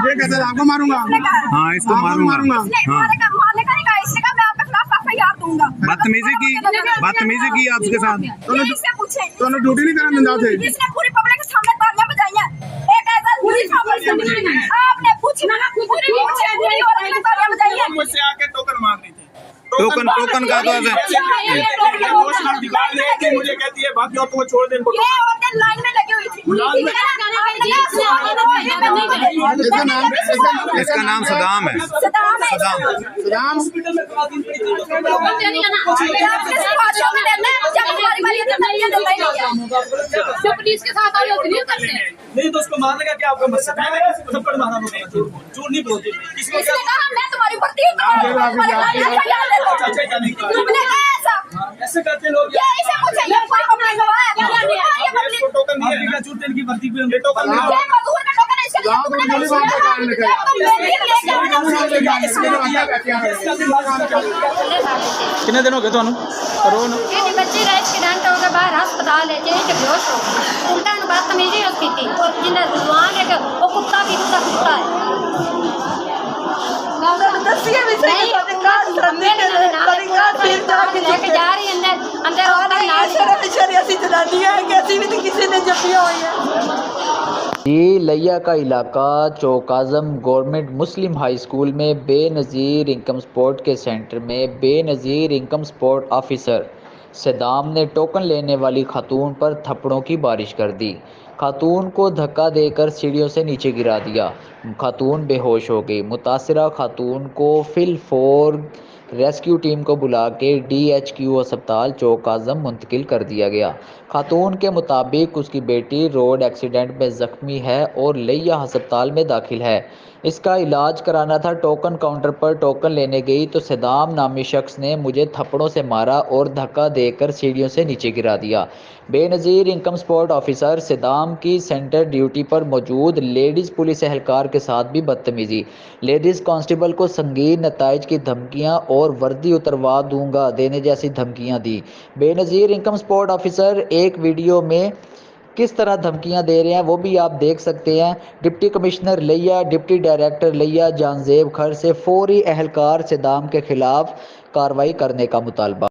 ये कहते हैं आपको मारूंगा। हाँ इसको मारूंगा। हाँ बदतमीजी की आपके साथ। तो ड्यूटी नहीं करना धंधा थे। पूरी पब्लिक के सामने तालियां बजाइयां। एक ऐसा आपने पूछना पूरी तालियां बजाइयां। मुझसे आके टोकन मांग रही थी। टोकन का तो मुझे कहती है बाकी और तुम्हें छोड़ दे। ये औरतें लाइन में लगी हुई थी। इसका नाम सदाम है। सदाम पुलिस के साथ नहीं तो उसको मारने का क्या आपका मकसद है? थप्पड़ मारा झूठ नहीं बोलते। मैं तुम्हारी भर्ती हूँ। ऐसे करते लोग। टोकन दिया झूठ की भर्ती पे टोकन कितने दिन हो गए ਤੁਹਾਨੂੰ ਇਹਦੀ ਬੱਚੀ ਦਾ ਐਕਸੀਡੈਂਟ ਹੋ ਗਿਆ ਬਾਹਰ ਹਸਪਤਾਲ ਹੈ ਜੇ ਬੇਹੋਸ਼ ਹੋ ਉਲਟਾ ਨੂੰ ਬਦਤਮੀਜ਼ੀ ਉਸ ਕੀਤੀ ਜਿੰਨਾ ਜਵਾਨ ਹੈ ਕਿ ਉਹ ਕੁੱਤਾ ਵੀ ਕੁੱਤਾ ਹੈ ਦੱਸਿए भी सही लेके जा रही अंदर ऐसी जनानी है कैसी भी किसी ने जपिया हुई है। ये लिया का इलाका चौक आज़म गवर्नमेंट मुस्लिम हाई स्कूल में बेनज़ीर इनकम सपोर्ट के सेंटर में Benazir income support officer Saddam ने टोकन लेने वाली खातून पर थप्पड़ों की बारिश कर दी। खातून को धक्का देकर सीढ़ियों से नीचे गिरा दिया। खातून बेहोश हो गई। मुतासिरा खातून को फिलफोर रेस्क्यू टीम को बुला के DHQ अस्पताल चौक आज़म मुंतकिल कर दिया गया। खातून के मुताबिक उसकी बेटी रोड एक्सीडेंट में ज़ख्मी है और लिया अस्पताल में दाखिल है। इसका इलाज कराना था। टोकन काउंटर पर टोकन लेने गई तो सदाम नामी शख्स ने मुझे थप्पड़ों से मारा और धक्का देकर सीढ़ियों से नीचे गिरा दिया। Benazir income support officer Saddam की सेंटर ड्यूटी पर मौजूद लेडीज़ पुलिस एहलकार के साथ भी बदतमीजी। लेडीज़ कांस्टेबल को संगीन नताइज की धमकियां और वर्दी उतरवा दूंगा देने जैसी धमकियां दी। बेनज़ीर इनकम सपोर्ट ऑफिसर एक वीडियो में किस तरह धमकियां दे रहे हैं वो भी आप देख सकते हैं। डिप्टी कमिश्नर लिया, डिप्टी डायरेक्टर लिया जानजेब खर से फौरी एहलकार सदाम के खिलाफ कार्रवाई करने का मुतालबा।